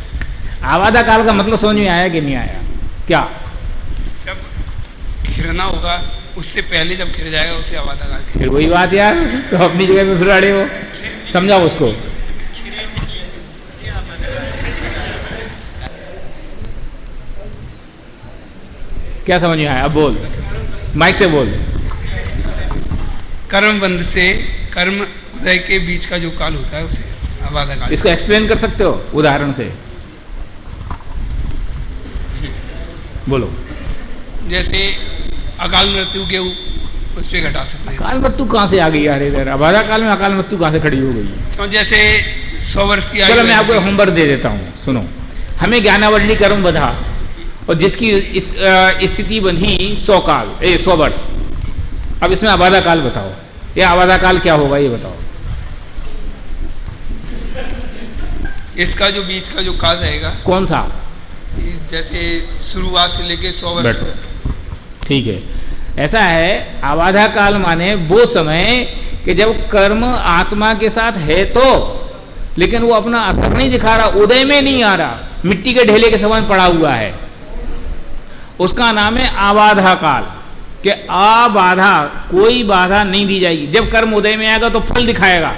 आबादा काल का मतलब समझ में आया कि नहीं आया? क्या जब खिरना होगा उससे पहले जब खिर जाएगा उसे आबादा काल। फिर वही बात यार, तो अपनी जगह पे फिर अड़े हो, समझाओ उसको। क्या समझ में आया? अब बोल, माइक से बोल। कर्म बंध से कर्म उदय के बीच का जो काल होता है उसे आबादा काल। इसको एक्सप्लेन कर सकते हो उदाहरण से? बोलो। जैसे अकाल मृत्यु के उस पे घटा सकते हैं। अकाल मृत्यु कहाँ से आ गई यार इधर? आबादा काल में अकाल मृत्यु कहाँ से खड़ी हो गई? तो जैसे 100 वर्ष की चलो मैं आपको होमवर्क दे देता हूँ, सुनो। हमें ज्ञानावली कर्म बंधा और जिसकी स्थिति बंधी 100 वर्ष। अब इसमें आबादा काल बताओ, ये आबादा काल क्या होगा ये बताओ। इसका जो बीच का जो काल रहेगा कौन सा? जैसे शुरुआत से लेके 100 वर्ष तक। ठीक है, ऐसा है, आबादा काल माने वो समय कि जब कर्म आत्मा के साथ है तो, लेकिन वो अपना असर नहीं दिखा रहा, उदय में नहीं आ रहा, मिट्टी के ढेले के समान पड़ा हुआ है, उसका नाम है आबाधा काल। कि आबाधा, कोई बाधा नहीं दी जाएगी। जब कर्म उदय में आएगा तो फल दिखाएगा,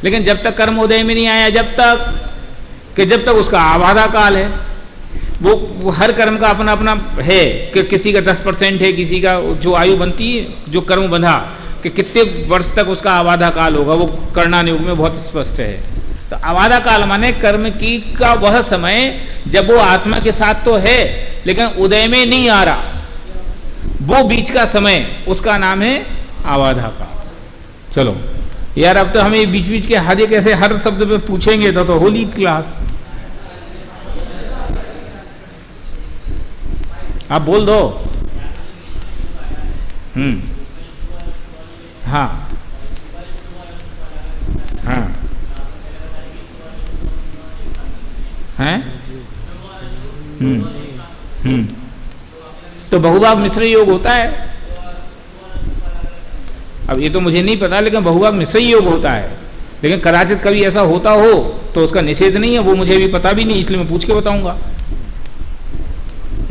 लेकिन जब तक कर्म उदय में नहीं आया, जब तक उसका आबाधा काल है। वो हर कर्म का अपना अपना है कि किसी का 10% है, किसी का जो आयु बनती है, जो कर्म बंधा कि कितने वर्ष तक उसका आबाधा काल होगा, वो करणान योग में बहुत स्पष्ट है। तो आबाधा काल माने कर्म की का वह समय जब वो आत्मा के साथ तो है लेकिन उदय में नहीं आ रहा, वो बीच का समय, उसका नाम है आबाधा काल। चलो यार, अब तो हमें बीच बीच के हादे कैसे हर शब्द पे पूछेंगे तो होली क्लास। आप बोल दो। हाँ हाँ हैं। तो बहुभाग मिश्र योग होता है। अब ये तो मुझे नहीं पता, लेकिन बहुभाग मिश्र योग होता है, लेकिन कदाचित कभी ऐसा होता हो तो उसका निषेध नहीं है, वो मुझे भी पता भी नहीं, इसलिए मैं पूछ के बताऊंगा।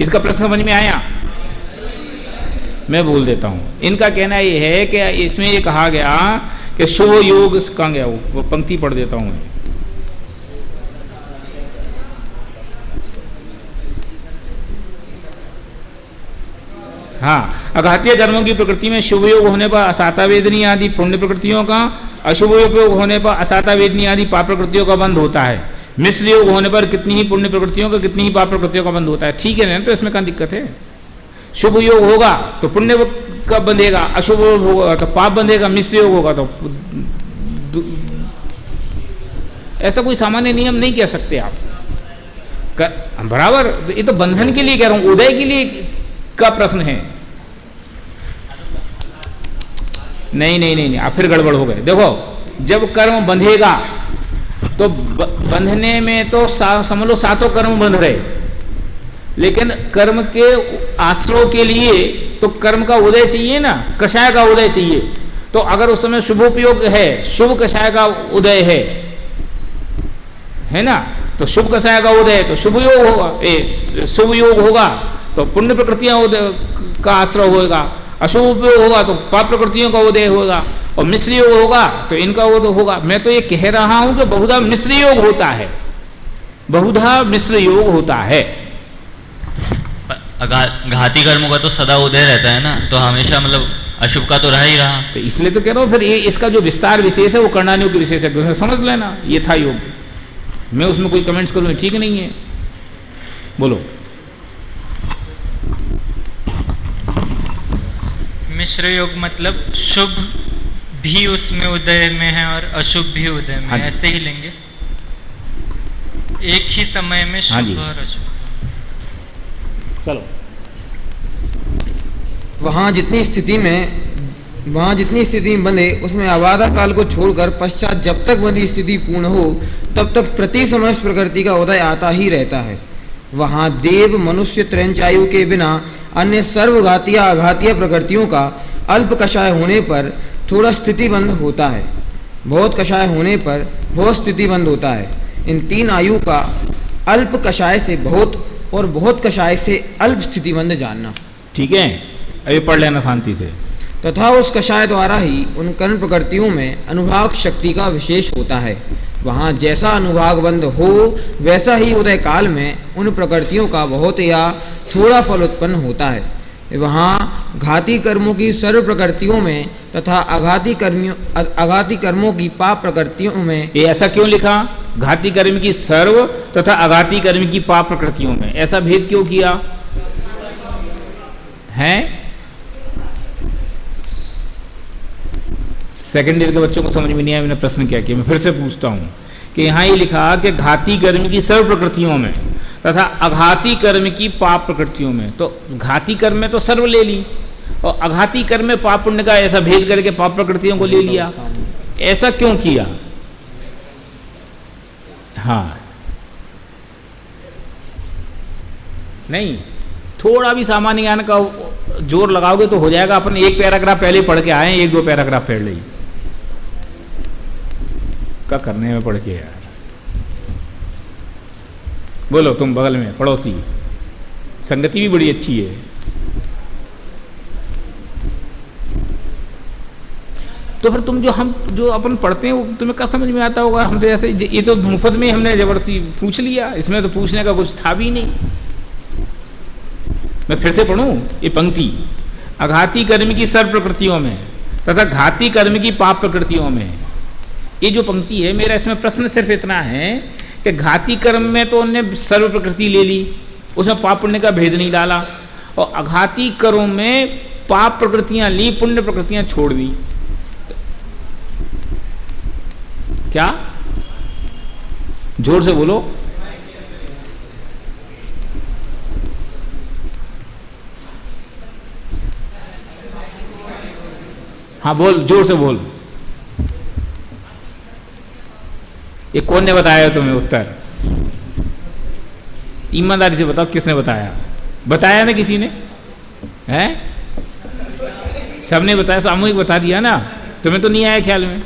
इसका प्रश्न समझ में आया? मैं बोल देता हूं। इनका कहना यह है कि इसमें ये कहा गया कि शुभ योग, कहाँ गया वो पंक्ति पढ़ देता हूं। हाँ, अघातीय कर्मों की प्रकृति में शुभ योग होने पर असाता वेदनी आदि पुण्य प्रकृतियों का, अशुभ योग होने पर असाता वेदनी आदि पाप प्रकृतियों का बंध होता है। मिश्र योग होने पर कितनी ही पुण्य प्रकृतियों का, कितनी ही पाप प्रकृतियों का बंध होता है। ठीक है ना? तो इसमें क्या दिक्कत है? शुभ योग होगा तो पुण्य का बंधेगा, अशुभ होगा तो पाप बंधेगा, मिश्र योग होगा तो ऐसा कोई सामान्य नियम नहीं कह सकते आप। बराबर, ये तो बंधन के लिए कह रहा हूं, उदय के लिए का प्रश्न है। नहीं, आप फिर गड़बड़ हो गए। देखो, जब कर्म बंधेगा तो बंधने में तो समझ लो 7 कर्म बंध रहे, लेकिन कर्म के आश्रय के लिए तो कर्म का उदय चाहिए ना, कषाय का उदय चाहिए। तो अगर उस समय शुभोपयोग है, शुभ कषाय का उदय है ना, तो शुभ कषाय का उदय तो शुभ योग होगा, शुभ योग होगा तो पुण्य प्रकृतियां का आश्रय होगा, अशुभ उपयोग होगा तो पाप प्रकृतियों का उदय होगा, और मिश्र योग होगा तो इनका उदय होगा। मैं तो ये कह रहा हूं कि बहुधा मिश्र योग होता है, बहुधा मिश्र योग होता है। घाती कर्मों का तो सदा उदय रहता है ना, तो हमेशा मतलब अशुभ का तो रह ही रहा। तो इसलिए तो कह रहा हूं, फिर ये इसका जो विस्तार विशेष है वो कर्णानियों के विशेष है, समझ लेना। ये था योग, मैं उसमें कोई कमेंट्स करूं ठीक नहीं है। बोलो। मिश्र योग मतलब शुभ भी उसमें उदय में है और अशुभ भी उदय में, ऐसे ही लेंगे, एक ही समय में शुभ और अशुभ। चलो, वहाँ जितनी स्थिति में वहाँ जितनी स्थिति बंधे उसमें अबाधा काल को छोड़कर पश्चात जब तक बंधी स्थिति पूर्ण हो तब तक प्रति समय इस प्रकृति का उदय आता ही रहता है। वहाँ देव मनुष्य त्रैंचायु के बिना अन्य सर्वघातीय आघातीय प्रकृतियों का अल्प कषाय होने पर थोड़ा स्थितिबंध होता है, बहुत कषाय होने पर बहुत स्थितिबंध होता है। इन तीन आयु का अल्प कषाय से बहुत और बहुत कषाय से अल्प स्थितिबंध जानना। ठीक है, अभी पढ़ लेना शांति से। तथा उस कषाय द्वारा ही उन कर्म प्रकृतियों में अनुभाग शक्ति का विशेष होता है। वहाँ जैसा अनुभाग बंद हो वैसा ही उदय काल में उन प्रकृतियों का बहुत या थोड़ा फल उत्पन्न होता है। वहाँ घाती कर्मों की सर्व प्रकृतियों में तथा आघाती कर्मों की पाप प्रकृतियों में। ये ऐसा क्यों लिखा? घाती कर्म की सर्व तथा आघाती कर्म की पाप प्रकृतियों में, ऐसा भेद क्यों किया है? सेकेंड ईयर के बच्चों को समझ में नहीं आया, मैंने प्रश्न क्या किया, मैं फिर से पूछता हूँ कि यहाँ ये लिखा कि घाती कर्म की सर्व प्रकृतियों में तथा आघाती कर्म की पाप प्रकृतियों में, तो घाती कर्म में तो सर्व ले ली और आघाती कर्म में पाप पुण्य का ऐसा भेद करके पाप प्रकृतियों को ले लिया, ऐसा क्यों किया? हाँ, नहीं, थोड़ा भी सामान्य ज्ञान का जोर लगाओगे तो हो जाएगा। अपन एक पैराग्राफ पहले पढ़ के आए, एक दो पैराग्राफ पढ़ ली, क्या करने में पढ़ के यार। बोलो तुम बगल में पड़ोसी, संगति भी बड़ी अच्छी है। तो फिर तुम जो अपन पढ़ते हैं वो तुम्हें क्या समझ में आता होगा? हम तो ऐसे, ये तो मुफ्त में हमने जबरदस्ती पूछ लिया, इसमें तो पूछने का कुछ था भी नहीं। मैं फिर से पढ़ूं ये पंक्ति, आघाती कर्म की सर्व प्रकृतियों में तथा घाती कर्म की पाप प्रकृतियों में। ये जो पंक्ति है, मेरा इसमें प्रश्न सिर्फ इतना है कि घाती कर्म में तो उन्होंने सर्व प्रकृति ले ली, उसमें पाप पुण्य का भेद नहीं डाला, और आघाती कर्म में पाप प्रकृतियां ली, पुण्य प्रकृतियां छोड़ दी। क्या? जोर से बोलो। हाँ बोल, जोर से बोल। ये कौन ने बताया तुम्हें उत्तर? ईमानदारी से बताओ, किसने बताया? बताया ना किसी ने? हैं? सबने बताया, सामूहिक बता दिया ना, तुम्हें तो नहीं आया ख्याल में।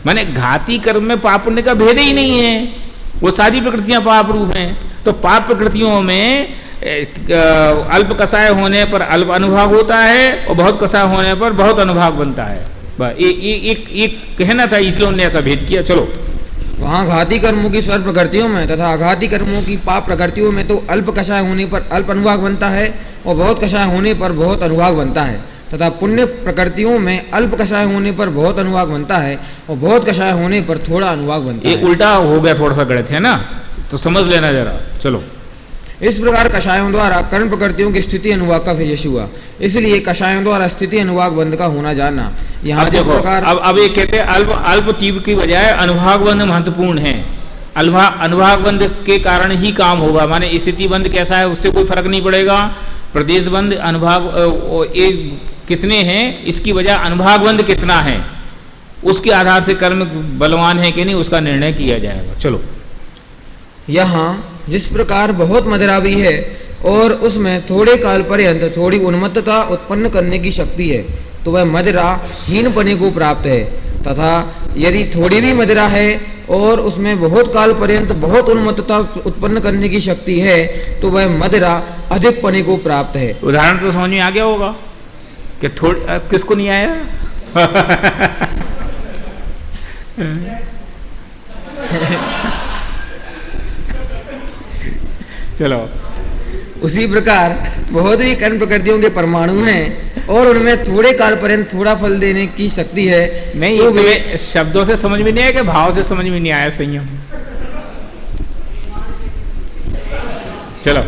माने घाती कर्म में पाप पुण्य का भेद ही नहीं है, वो सारी प्रकृतियां पाप रूप हैं। तो पाप प्रकृतियों में अल्प कषाय होने पर अल्प अनुभाग होता है और बहुत कषाय होने पर बहुत अनुभाग बनता है। एक कहना था, इसलिए उन्होंने ऐसा भेद किया। चलो, वहाँ घाती कर्मों की सर्व प्रकृतियों में तथा आघाती कर्मों की पाप प्रकृतियों में तो अल्प कषाय होने पर अल्प अनुभाग बनता है और बहुत कषाय होने पर बहुत अनुभाग बनता है, तथा पुण्य प्रकृतियों में अल्प कषाय होने पर बहुत अनुभाग बनता है और बहुत कषाय होने पर थोड़ा अनुभाग बनता है। ये उल्टा हो गया, थोड़ा सा गलत है ना, तो समझ लेना जरा। चलो, इस प्रकार कषायों द्वारा कर्म प्रकृतियों की स्थिति अनुभाग का विशेष हुआ, इसलिए कषायों द्वारा स्थिति अनुभाग बंध का होना जानना। यहाँ जिस प्रकार अब ये कहते हैं अल्प तीव्र की बजाय अनुभाग बंध महत्वपूर्ण है। अनुभाग बंध के कारण ही काम होगा, माने स्थिति बंध कैसा है उससे कोई फर्क नहीं पड़ेगा। प्रदेश बंध अनुभाग ये कितने हैं इसकी वजह अनुभाग बंध कितना है उसके आधार से कर्म बलवान है कि नहीं उसका निर्णय किया जाएगा। चलो, यहाँ जिस प्रकार बहुत मदिरा भी है और उसमें थोड़े काल पर्यंत थोड़ी उन्मत्तता उत्पन्न करने की शक्ति है, तो वह मदिरा हीन पने को प्राप्त है, तथा यदि थोड़ी भी मदिरा है और उसमें बहुत काल पर्यंत बहुत उन्मत्तता उत्पन्न करने की शक्ति है, तो वह मदिरा अधिक पने को प्राप्त है। उदाहरण तो समझ में आ गया होगा कि किसको नहीं आया? चलो, उसी प्रकार बहुत भी कर्म प्रकृतियों के परमाणु हैं और उनमें थोड़े काल पर्यंत थोड़ा फल देने की शक्ति है। नहीं, तो वे शब्दों से समझ में नहीं आया कि भाव से समझ में नहीं आया? संयम। चलो,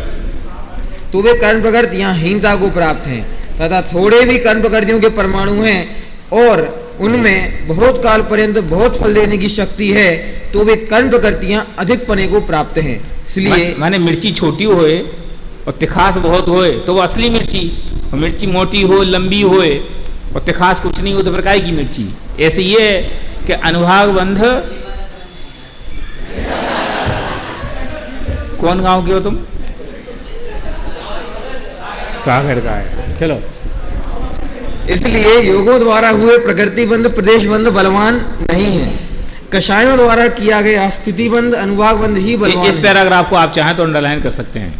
तो वे कर्म प्रकृतियां हीनता को प्राप्त हैं, तथा थोड़े भी कर्म प्रकृतियों के परमाणु हैं और उनमें बहुत काल पर्यंत बहुत फल देने की शक्ति है, तो वे कर्म प्रकृतियां अधिक पने को प्राप्त हैं। इसलिए माने मिर्ची छोटी होए और तिखास बहुत होए तो वो असली मिर्ची, और मिर्ची मोटी हो लंबी होए और तिखास कुछ नहीं हो तो फिर काहे की मिर्ची। ऐसे ये है कि अनुभाग बंध, कौन गांव के हो तुम? सागर का है। चलो, इसलिए योगों द्वारा हुए प्रकृति बंध प्रदेश बंध बलवान नहीं है, कषायों द्वारा किया गया स्थिति बंध अनुभाग बंध ही बलवान इस पैराग्राफ को आप चाहें तो अंडरलाइन कर सकते हैं।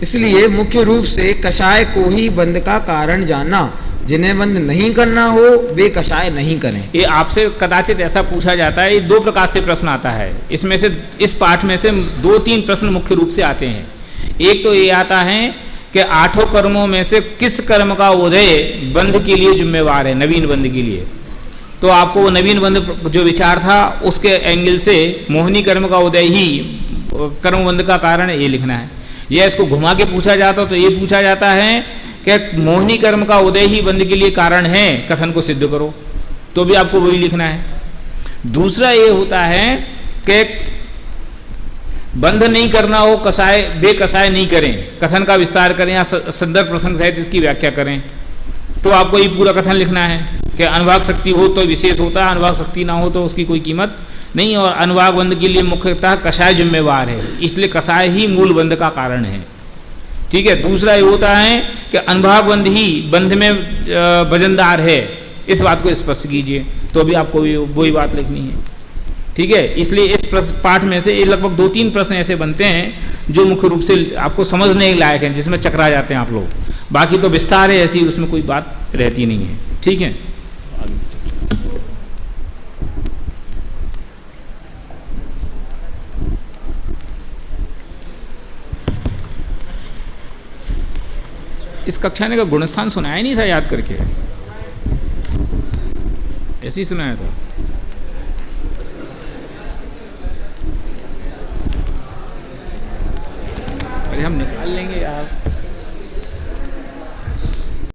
इसलिए मुख्य रूप से कषाय को ही बंध का कारण जानना, जिन्हें बंध नहीं करना हो वे कषाय नहीं करें। ये आपसे कदाचित ऐसा पूछा जाता है, ये दो प्रकार से प्रश्न आता है इसमें से, इस पाठ में से 2-3 प्रश्न मुख्य रूप से आते हैं। एक तो ये आता है कि 8 कर्मों में से किस कर्म का उदय बंध के लिए जिम्मेवार है, नवीन बंध के लिए। तो आपको वो नवीन बंध जो विचार था उसके एंगल से मोहिनी कर्म का उदय ही कर्म बंध का कारण है, ये लिखना है। यह इसको घुमा के पूछा जाता तो ये पूछा जाता है कि मोहिनी कर्म का उदय ही बंध के लिए कारण है, कथन को सिद्ध करो, तो भी आपको वही लिखना है। दूसरा ये होता है कि बंध नहीं करना हो, कसाय बेकसाय नहीं करें, कथन का विस्तार करें या संदर्भ प्रसंग सहित इसकी व्याख्या करें, तो आपको ये पूरा कथन लिखना है कि अनुभाग शक्ति हो तो विशेष होता है, अनुभाग शक्ति ना हो तो उसकी कोई कीमत नहीं। और अनुभाग बंध के लिए मुख्यतः कषाय जिम्मेवार है, इसलिए कषाय ही मूल बंध का कारण है। ठीक है। दूसरा ये होता है कि अनुभाग बंध ही बंध में वजनदार है, इस बात को स्पष्ट कीजिए, तो भी आपको वही बात लिखनी है। ठीक है। इसलिए इस पाठ में से लगभग 2-3 प्रश्न ऐसे बनते हैं जो मुख्य रूप से आपको समझने के लायक हैं, जिसमें चकरा जाते हैं आप लोग। बाकी तो विस्तार है ऐसी, उसमें कोई बात रहती नहीं है। ठीक है। इस कक्षा ने का गुणस्थान सुनाया नहीं था याद करके, ऐसे ही सुनाया था। अरे हम निकाल लेंगे यार।